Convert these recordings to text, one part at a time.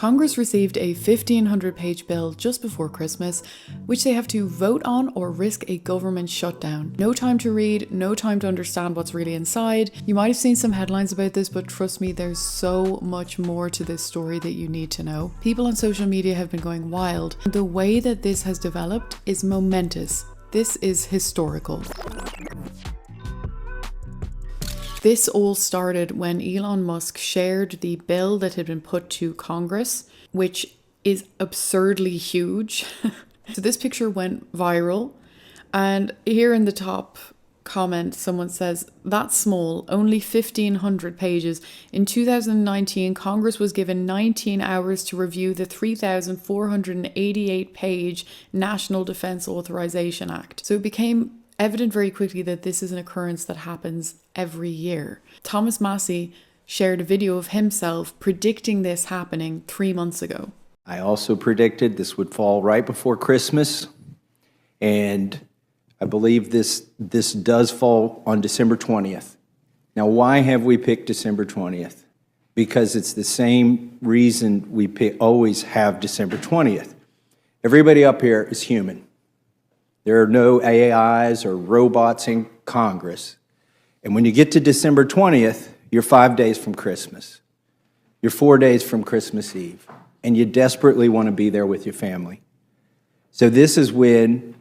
Congress received a 1,500-page bill just before Christmas, which they have to vote on or risk a government shutdown. No time to read, no time to understand what's really inside. You might have seen some headlines about this, but trust me, there's so much more to this story that you need to know. People on social media have been going wild. The way that this has developed is momentous. This is historical. This all started when Elon Musk shared the bill that had been put to Congress, which is absurdly huge. So this picture went viral, and here in the top comment, someone says, "That's small, only 1,500 pages. In 2019, Congress was given 19 hours to review the 3,488-page National Defense Authorization Act." So it became evident very quickly that this is an occurrence that happens every year. Thomas Massey shared a video of himself predicting this happening 3 months ago. I also predicted this would fall right before Christmas, and I believe this does fall on December 20th. Now, why have we picked December 20th? Because it's the same reason we always have December 20th. Everybody up here is human. There are no AIs or robots in Congress. And when you get to December 20th, you're 5 days from Christmas. You're 4 days from Christmas Eve. And you desperately want to be there with your family. So this is when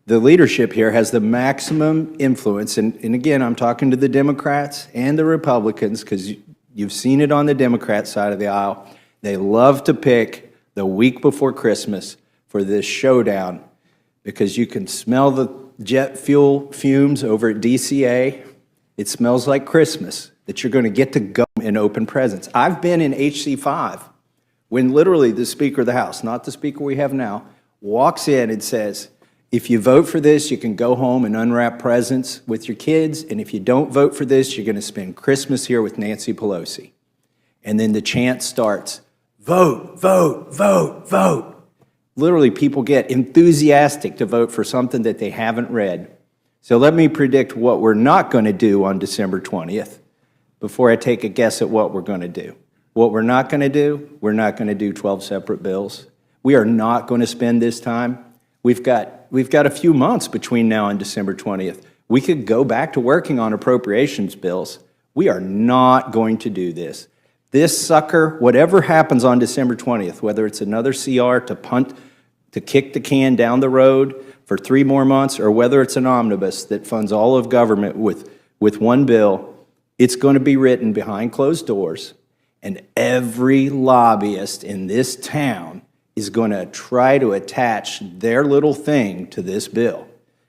the leadership here has the maximum influence. And again, I'm talking to the Democrats and the Republicans, because you've seen it on the Democrat side of the aisle. They love to pick the week before Christmas for this showdown, because you can smell the jet fuel fumes over at DCA. It smells like Christmas, that you're going to get to go and open presents. I've been in HC5 when literally the Speaker of the House, not the Speaker we have now, walks in and says, if you vote for this, you can go home and unwrap presents with your kids, and if you don't vote for this, you're going to spend Christmas here with Nancy Pelosi. And then the chant starts, vote, vote, vote, vote. Literally, people get enthusiastic to vote for something that they haven't read. So let me predict what we're not going to do on December 20th before I take a guess at what we're going to do. What we're not going to do, we're not going to do 12 separate bills. We are not going to spend this time. We've got a few months between now and December 20th. We could go back to working on appropriations bills. We are not going to do this. This sucker, whatever happens on December 20th, whether it's another CR to kick the can down the road for 3 more months, or whether it's an omnibus that funds all of government with one bill, it's going to be written behind closed doors, and every lobbyist in this town is going to try to attach their little thing to this bill.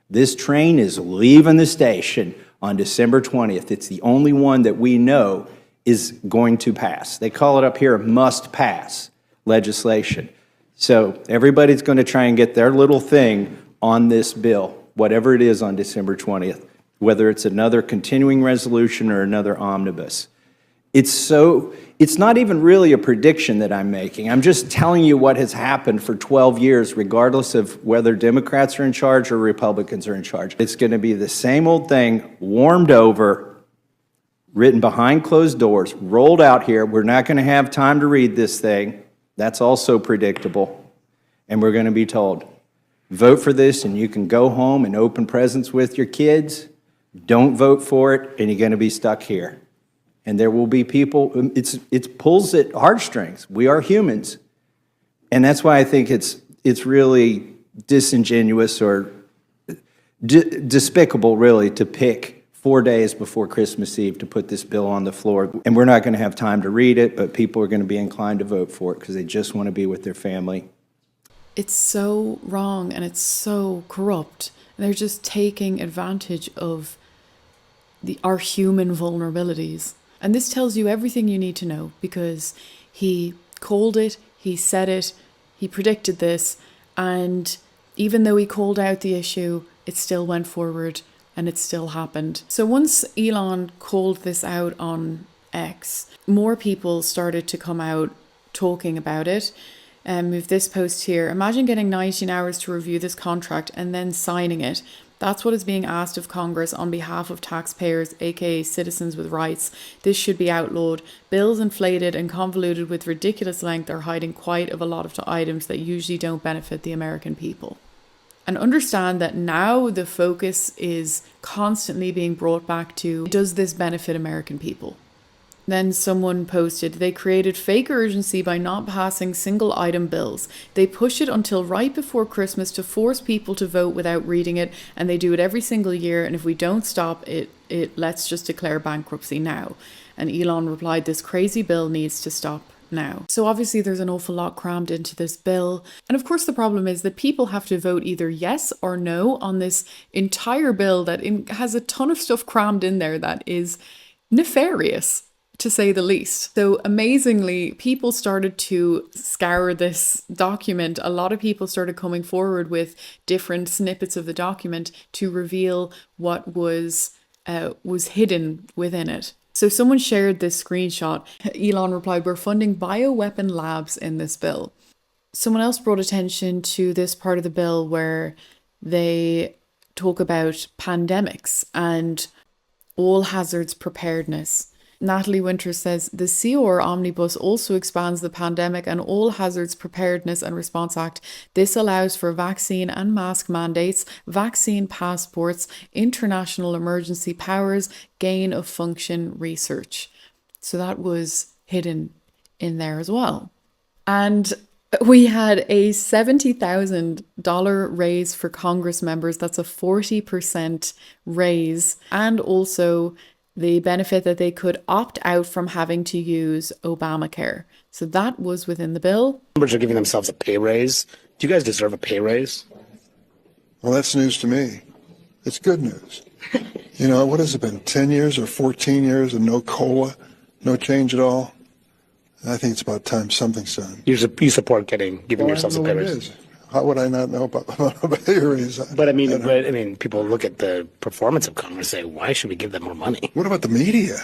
This train is leaving the station on December 20th. It's the only one that we know is going to pass. They call it up here must-pass legislation. So everybody's going to try and get their little thing on this bill, whatever it is on December 20th, whether it's another continuing resolution or another omnibus. It's not even really a prediction that I'm making. I'm just telling you what has happened for 12 years, regardless of whether Democrats are in charge or Republicans are in charge. It's going to be the same old thing, warmed over, written behind closed doors, rolled out here. We're not going to have time to read this thing. That's also predictable. And we're going to be told, vote for this and you can go home and open presents with your kids. Don't vote for it and you're going to be stuck here. And there will be people, it pulls at heartstrings. We are humans. And that's why I think it's really disingenuous or despicable, really, to pick 4 days before Christmas Eve to put this bill on the floor. And we're not going to have time to read it, but people are going to be inclined to vote for it because they just want to be with their family. It's so wrong and it's so corrupt. And they're just taking advantage of our human vulnerabilities. And this tells you everything you need to know, because he called it, he said it, he predicted this, and even though he called out the issue, it still went forward and it still happened. So once Elon called this out on X, more people started to come out talking about it. With this post here, imagine getting 19 hours to review this contract and then signing it. That's what is being asked of Congress on behalf of taxpayers, aka citizens with rights. This should be outlawed. Bills inflated and convoluted with ridiculous length are hiding quite a lot of items that usually don't benefit the American people. And understand that now the focus is constantly being brought back to, does this benefit American people? Then someone posted, they created fake urgency by not passing single item bills. They push it until right before Christmas to force people to vote without reading it, and they do it every single year, and if we don't stop it, let's just declare bankruptcy now. And Elon replied, this crazy bill needs to stop now. So obviously there's an awful lot crammed into this bill. And of course the problem is that people have to vote either yes or no on this entire bill that has a ton of stuff crammed in there that is nefarious, to say the least. So amazingly, people started to scour this document. A lot of people started coming forward with different snippets of the document to reveal what was hidden within it. So someone shared this screenshot. Elon replied, we're funding bioweapon labs in this bill. Someone else brought attention to this part of the bill where they talk about pandemics and all hazards preparedness. Natalie Winters says, the COR Omnibus also expands the Pandemic and All Hazards Preparedness and Response Act. This allows for vaccine and mask mandates, vaccine passports, international emergency powers, gain of function research. So that was hidden in there as well. And we had a $70,000 raise for Congress members. That's a 40% raise. And also the benefit that they could opt out from having to use Obamacare. So that was within the bill. Members are giving themselves a pay raise. Do you guys deserve a pay raise? Well, that's news to me. It's good news. You know, what has it been, 10 years or 14 years of no COLA, no change at all? I think it's about time something's done. You support giving yourselves a pay raise? How would I not know about a pay raise? But I mean, people look at the performance of Congress and say, why should we give them more money? What about the media?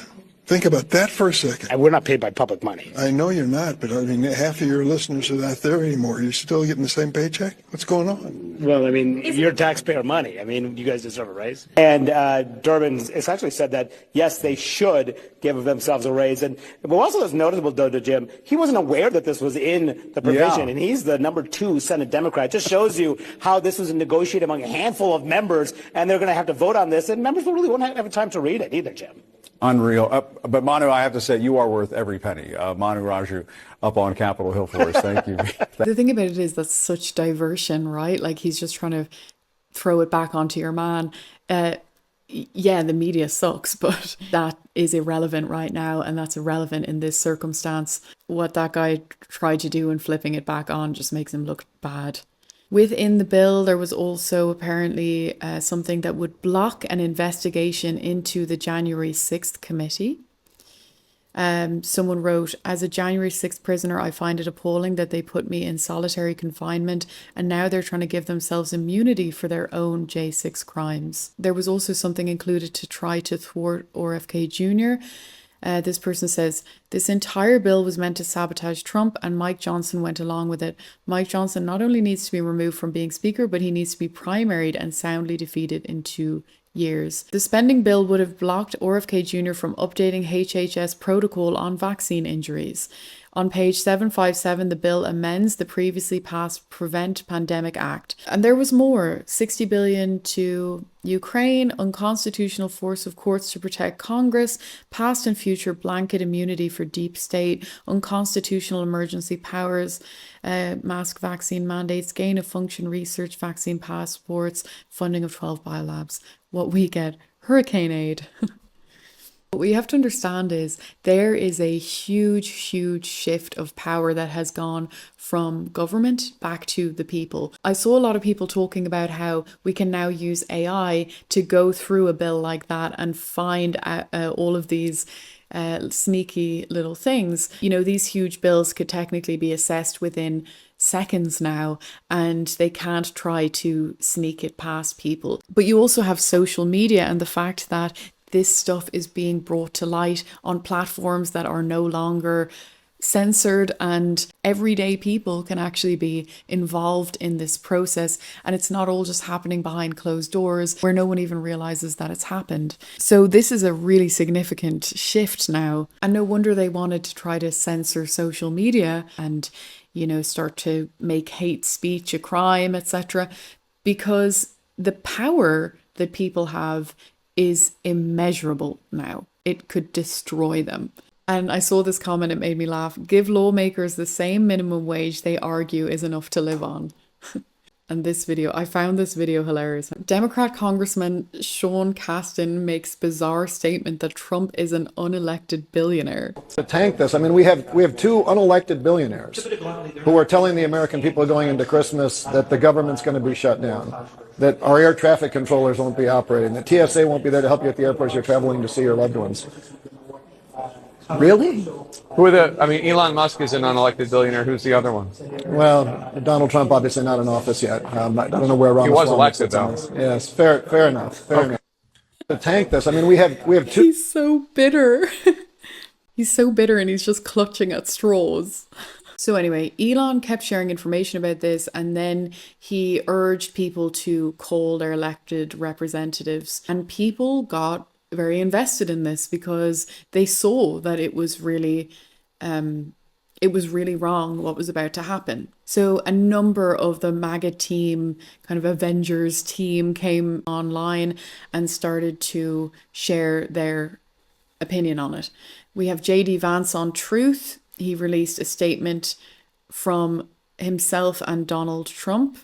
Think about that for a second. And we're not paid by public money. I know you're not, but I mean, half of your listeners are not there anymore. You're still getting the same paycheck? What's going on? Well, I mean, you're taxpayer money. I mean, you guys deserve a raise. And Durbin essentially said that, yes, they should give themselves a raise. And what also is notable, though, to Jim, he wasn't aware that this was in the provision. Yeah. And he's the number 2 Senate Democrat. It just shows you how this was negotiated among a handful of members, and they're going to have to vote on this. And members really won't have time to read it either, Jim. Unreal. But Manu, I have to say, you are worth every penny. Manu Raju up on Capitol Hill for us. Thank you. The thing about it is that's such diversion, right? Like he's just trying to throw it back onto your man. Yeah, the media sucks, but that is irrelevant right now. And that's irrelevant in this circumstance. What that guy tried to do and flipping it back on just makes him look bad. Within the bill, there was also apparently something that would block an investigation into the January 6th committee. Someone wrote, as a January 6th prisoner, I find it appalling that they put me in solitary confinement and now they're trying to give themselves immunity for their own J6 crimes. There was also something included to try to thwart RFK Jr. This person says, this entire bill was meant to sabotage Trump and Mike Johnson went along with it. Mike Johnson not only needs to be removed from being speaker, but he needs to be primaried and soundly defeated in 2 years. The spending bill would have blocked RFK Jr. from updating HHS protocol on vaccine injuries. On page 757, the bill amends the previously passed Prevent Pandemic Act. And there was more. $60 billion to Ukraine, unconstitutional force of courts to protect Congress, past and future blanket immunity for deep state, unconstitutional emergency powers, mask vaccine mandates, gain of function research, vaccine passports, funding of 12 biolabs. What we get, hurricane aid. What we have to understand is there is a huge shift of power that has gone from government back to the people. I saw a lot of people talking about how we can now use AI to go through a bill like that and find all of these sneaky little things. You know, these huge bills could technically be assessed within seconds now, and they can't try to sneak it past people. But you also have social media and the fact that this stuff is being brought to light on platforms that are no longer censored and everyday people can actually be involved in this process. And it's not all just happening behind closed doors where no one even realizes that it's happened. So this is a really significant shift now. And no wonder they wanted to try to censor social media and, start to make hate speech a crime, etc. Because the power that people have is immeasurable now. It could destroy them. And I saw this comment, it made me laugh. Give lawmakers the same minimum wage they argue is enough to live on. And I found this video hilarious. Democrat Congressman Sean Casten makes bizarre statement that Trump is an unelected billionaire. To tank this, I mean, we have two unelected billionaires who are telling the American people going into Christmas that the government's going to be shut down, that our air traffic controllers won't be operating, that TSA won't be there to help you at the airports you're traveling to see your loved ones. Really? Elon Musk is an unelected billionaire. Who's the other one? Well, Donald Trump obviously not in office yet. I don't know where Ron. He was elected though. Yes, fair enough. Fair enough. To tank this, I mean, we have two. He's so bitter. He's so bitter and he's just clutching at straws. So anyway, Elon kept sharing information about this, and then he urged people to call their elected representatives, and people got very invested in this because they saw that it was really wrong what was about to happen. So a number of the Maga team, kind of Avengers team, came online and started to share their opinion on it. We have JD Vance on Truth. He released a statement from himself and Donald Trump.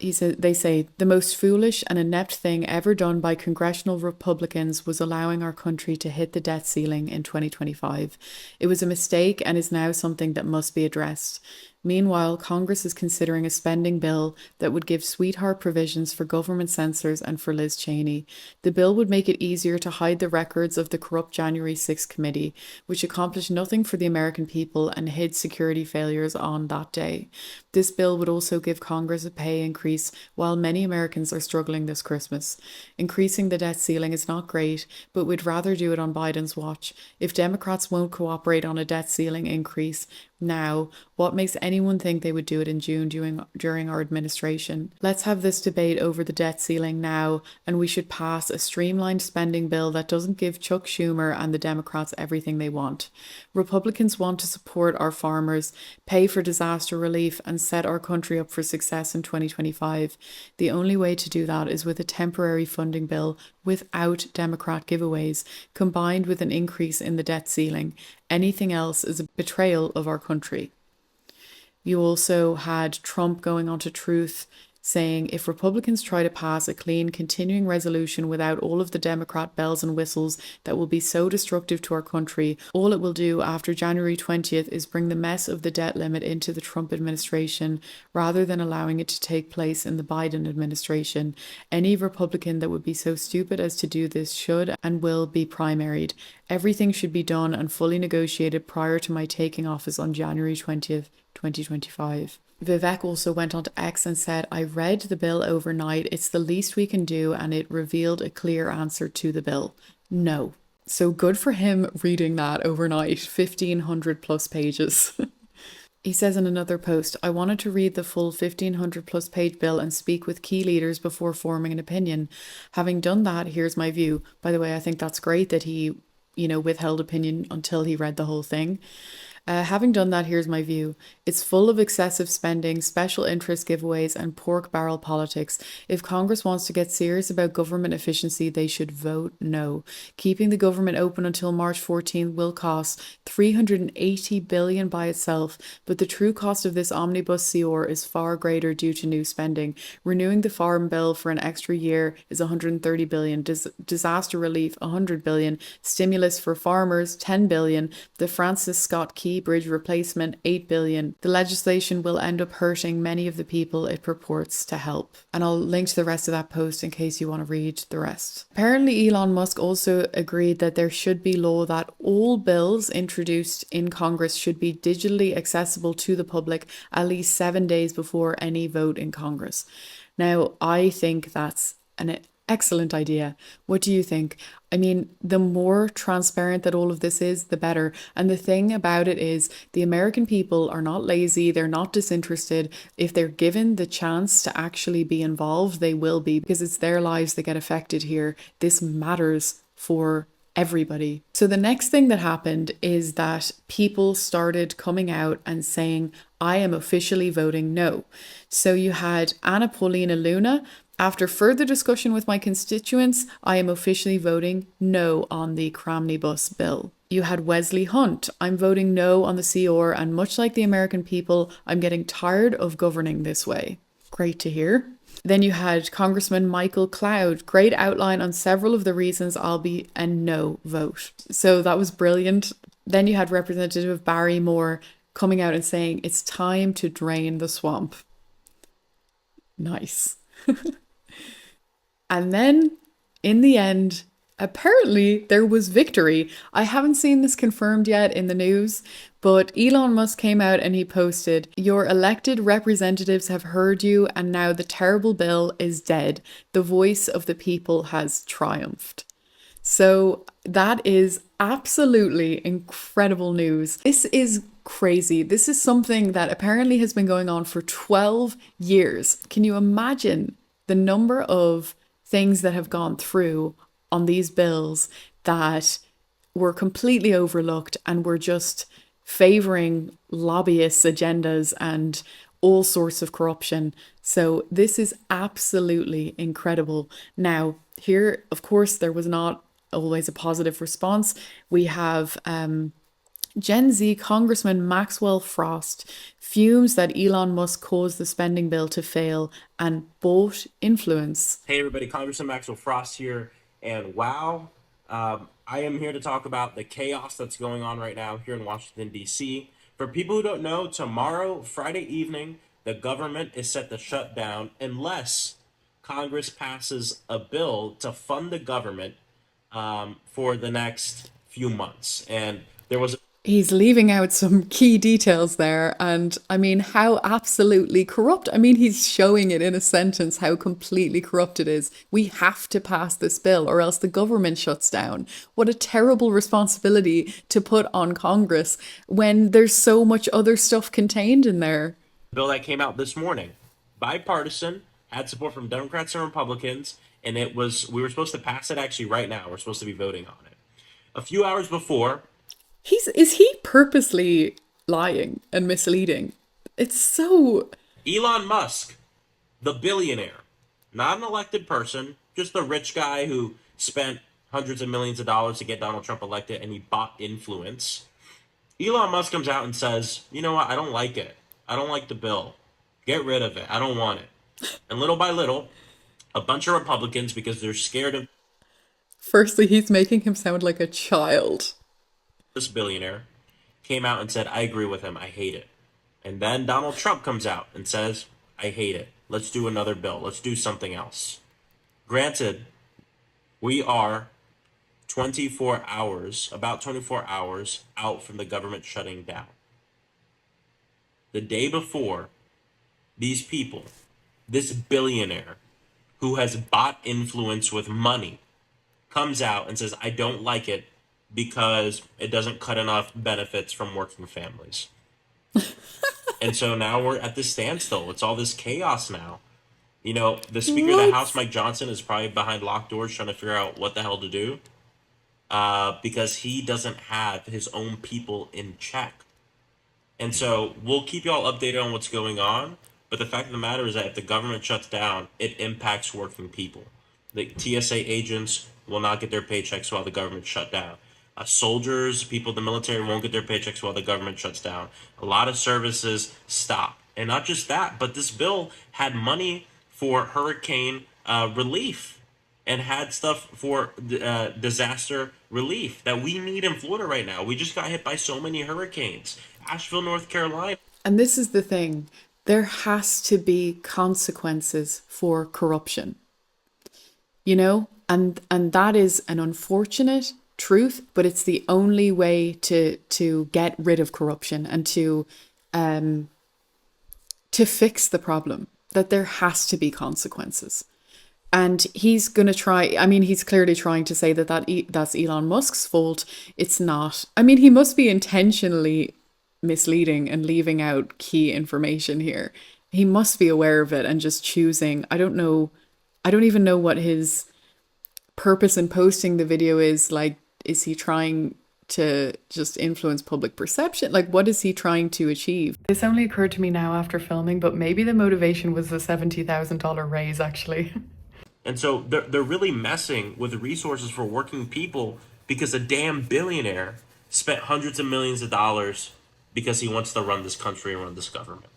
They say, the most foolish and inept thing ever done by congressional Republicans was allowing our country to hit the debt ceiling in 2025. It was a mistake and is now something that must be addressed. Meanwhile, Congress is considering a spending bill that would give sweetheart provisions for government censors and for Liz Cheney. The bill would make it easier to hide the records of the corrupt January 6th committee, which accomplished nothing for the American people and hid security failures on that day. This bill would also give Congress a pay increase while many Americans are struggling this Christmas. Increasing the debt ceiling is not great, but we'd rather do it on Biden's watch. If Democrats won't cooperate on a debt ceiling increase now, what makes anyone think they would do it in June during our administration? Let's have this debate over the debt ceiling now, and we should pass a streamlined spending bill that doesn't give Chuck Schumer and the Democrats everything they want. Republicans want to support our farmers, pay for disaster relief, and set our country up for success in 2025. The only way to do that is with a temporary funding bill without Democrat giveaways, combined with an increase in the debt ceiling. Anything else is a betrayal of our country. You also had Trump going on to Truth saying, if Republicans try to pass a clean, continuing resolution without all of the Democrat bells and whistles that will be so destructive to our country, all it will do after January 20th is bring the mess of the debt limit into the Trump administration rather than allowing it to take place in the Biden administration. Any Republican that would be so stupid as to do this should and will be primaried. Everything should be done and fully negotiated prior to my taking office on January 20th, 2025. Vivek also went on to X and said, I read the bill overnight. It's the least we can do, and it revealed a clear answer to the bill. No. So good for him reading that overnight, 1,500 plus pages. He says in another post, I wanted to read the full 1,500 plus page bill and speak with key leaders before forming an opinion. Having done that, here's my view. By the way, I think that's great that he, withheld opinion until he read the whole thing. Having done that, here's my view. It's full of excessive spending, special interest giveaways, and pork barrel politics. If Congress wants to get serious about government efficiency, they should vote no. Keeping the government open until March 14th will cost $380 billion by itself, but the true cost of this omnibus CR is far greater due to new spending. Renewing the Farm Bill for an extra year is $130 billion, disaster relief $100 billion, stimulus for farmers $10 billion, the Francis Scott Key Bridge replacement $8 billion. The legislation will end up hurting many of the people it purports to help. And I'll link to the rest of that post in case you want to read the rest. Apparently Elon Musk also agreed that there should be law that all bills introduced in Congress should be digitally accessible to the public at least 7 days before any vote in Congress. Now, I think that's an Excellent idea. What do you think? I mean, the more transparent that all of this is, the better. And the thing about it is, the American people are not lazy, they're not disinterested. If they're given the chance to actually be involved, they will be, because it's their lives that get affected here. This matters for everybody. So the next thing that happened is that people started coming out and saying, I am officially voting no. So you had Anna Paulina Luna. After further discussion with my constituents, I am officially voting no on the Cramnibus bill. You had Wesley Hunt. I'm voting no on the CR, and much like the American people, I'm getting tired of governing this way. Great to hear. Then you had Congressman Michael Cloud, great outline on several of the reasons I'll be a no vote. So that was brilliant. Then you had Representative Barry Moore coming out and saying it's time to drain the swamp. Nice. And then in the end, apparently there was victory. I haven't seen this confirmed yet in the news, but Elon Musk came out and he posted, your elected representatives have heard you, and now the terrible bill is dead. The voice of the people has triumphed. So that is absolutely incredible news. This is crazy. This is something that apparently has been going on for 12 years. Can you imagine the number of things that have gone through on these bills that were completely overlooked and were just favoring lobbyists' agendas and all sorts of corruption? So this is absolutely incredible. Now, here, of course, there was not always a positive response. We have Gen Z Congressman Maxwell Frost fumes that Elon Musk caused the spending bill to fail and bought influence. Hey everybody, Congressman Maxwell Frost here, and wow, I am here to talk about the chaos that's going on right now here in Washington, D.C. For people who don't know, tomorrow, Friday evening, the government is set to shut down unless Congress passes a bill to fund the government for the next few months. And there was He's leaving out some key details there. And I mean, how absolutely corrupt. I mean, he's showing it in a sentence how completely corrupt it is. We have to pass this bill or else the government shuts down. What a terrible responsibility to put on Congress when there's so much other stuff contained in there. bill that came out this morning, bipartisan, had support from Democrats and Republicans, and we were supposed to pass it actually right now. We're supposed to be voting on it. A few hours before, Is he purposely lying and misleading? It's so... Elon Musk, the billionaire, not an elected person, just a rich guy who spent hundreds of millions of dollars to get Donald Trump elected, and he bought influence. Elon Musk comes out and says, you know what, I don't like it. I don't like the bill. Get rid of it. I don't want it. And little by little, a bunch of Republicans, because they're scared of Firstly, he's making him sound like a child. this billionaire, came out and said, I agree with him. I hate it. And then Donald Trump comes out and says, I hate it. Let's do another bill. Let's do something else. Granted, we are about 24 hours out from the government shutting down. The day before, these people, this billionaire who has bought influence with money, comes out and says, I don't like it because it doesn't cut enough benefits from working families. And so now we're at this standstill. It's all this chaos now. You know, the Speaker of the House, Mike Johnson, is probably behind locked doors trying to figure out what the hell to do because he doesn't have his own people in check. And so we'll keep you all updated on what's going on. But the fact of the matter is that if the government shuts down, it impacts working people. The TSA agents will not get their paychecks while the government shut down. Soldiers, people in the military won't get their paychecks while the government shuts down. A lot of services stop. And not just that, but this bill had money for hurricane relief and had stuff for disaster relief that we need in Florida right now. We just got hit by so many hurricanes. Asheville, North Carolina. And this is the thing. There has to be consequences for corruption. You know? And that is an unfortunate truth, but it's the only way to get rid of corruption and to fix the problem, that there has to be consequences. And he's going to try, I mean, he's clearly trying to say that, that's Elon Musk's fault. It's not. I mean, he must be intentionally misleading and leaving out key information here. He must be aware of it and just choosing. I don't know. I don't even know what his purpose in posting the video is. Like, is he trying to just influence public perception? Like, what is he trying to achieve? This only occurred to me now after filming, but maybe the motivation was the $70,000 raise, actually. And so they're really messing with the resources for working people because a damn billionaire spent hundreds of millions of dollars because he wants to run this country and run this government.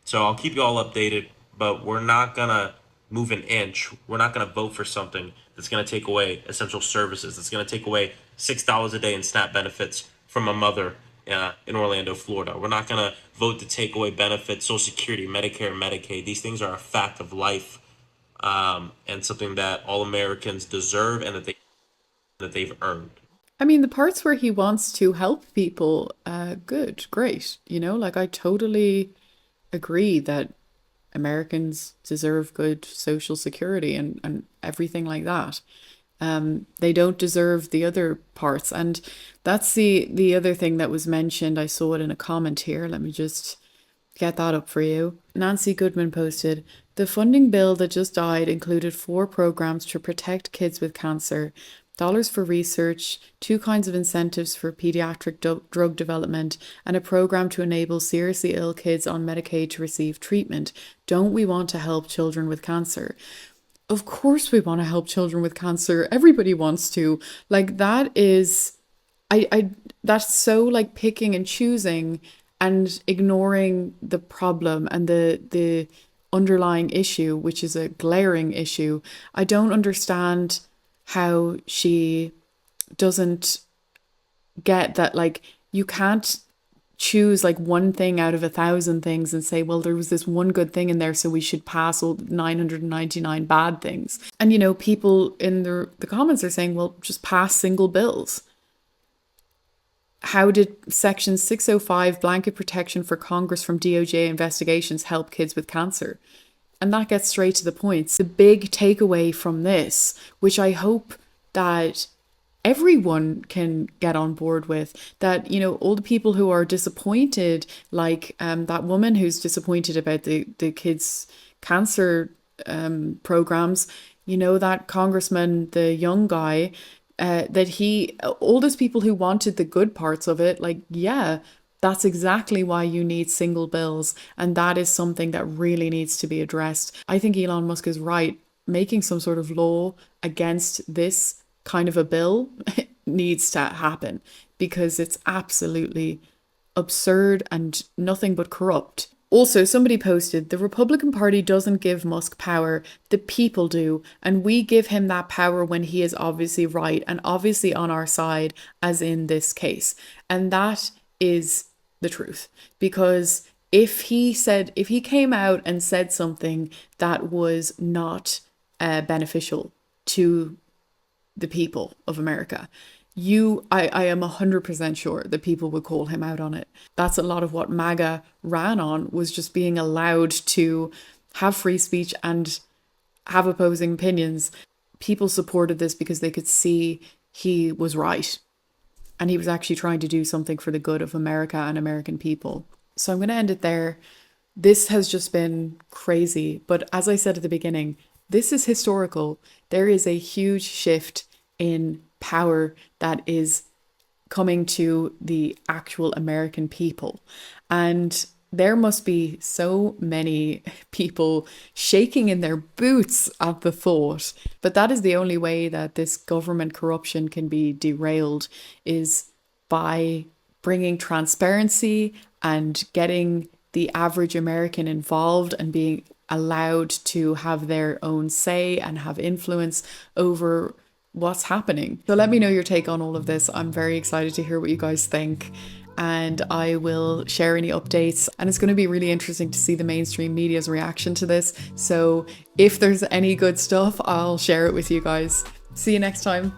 So I'll keep you all updated, but we're not going to move an inch. We're not going to vote for something that's going to take away essential services, that's going to take away $6 a day in SNAP benefits from a mother in Orlando, Florida. We're not going to vote to take away benefits, Social Security, Medicare, Medicaid. These things are a fact of life. And something that all Americans deserve and that they've earned. I mean, the parts where he wants to help people, good, great. You know, like I totally agree that Americans deserve good social security and everything like that. They don't deserve the other parts. And that's the other thing that was mentioned. I saw it in a comment here. Let me just get that up for you. Nancy Goodman posted, the funding bill that just died included 4 programs to protect kids with cancer, dollars for research, 2 kinds of incentives for pediatric drug development, and a program to enable seriously ill kids on Medicaid to receive treatment. Don't we want to help children with cancer? Of course we want to help children with cancer. Everybody wants to. Like, that is, that's so like picking and choosing and ignoring the problem and the underlying issue, which is a glaring issue. I don't understand how she doesn't get that, like, you can't choose like one thing out of 1,000 things and say, well, there was this one good thing in there, so we should pass all 999 bad things. And, you know, people in the comments are saying, well, just pass single bills. How did Section 605, blanket protection for Congress from DOJ investigations, help kids with cancer? And that gets straight to the point. The big takeaway from this, which I hope that everyone can get on board with, that, you know, all the people who are disappointed, like that woman who's disappointed about the kids' cancer programs, you know, that congressman, the young guy, all those people who wanted the good parts of it, like, yeah, that's exactly why you need single bills. And that is something that really needs to be addressed. I think Elon Musk is right. Making some sort of law against this kind of a bill needs to happen, because it's absolutely absurd and nothing but corrupt. Also, somebody posted, the Republican Party doesn't give Musk power, the people do, and we give him that power when he is obviously right and obviously on our side, as in this case. And that is the truth, because if he came out and said something that was not beneficial to the people of America, I am 100% sure that people would call him out on it. That's a lot of what Maga ran on, was just being allowed to have free speech and have opposing opinions. People supported this because they could see he was right. And he was actually trying to do something for the good of America and American people. So I'm going to end it there. This has just been crazy. But as I said at the beginning, this is historical. There is a huge shift in power that is coming to the actual American people. And there must be so many people shaking in their boots at the thought. But that is the only way that this government corruption can be derailed, is by bringing transparency and getting the average American involved and being allowed to have their own say and have influence over what's happening. So let me know your take on all of this. I'm very excited to hear what you guys think, and I will share any updates. And it's going to be really interesting to see the mainstream media's reaction to this. So if there's any good stuff, I'll share it with you guys. See you next time.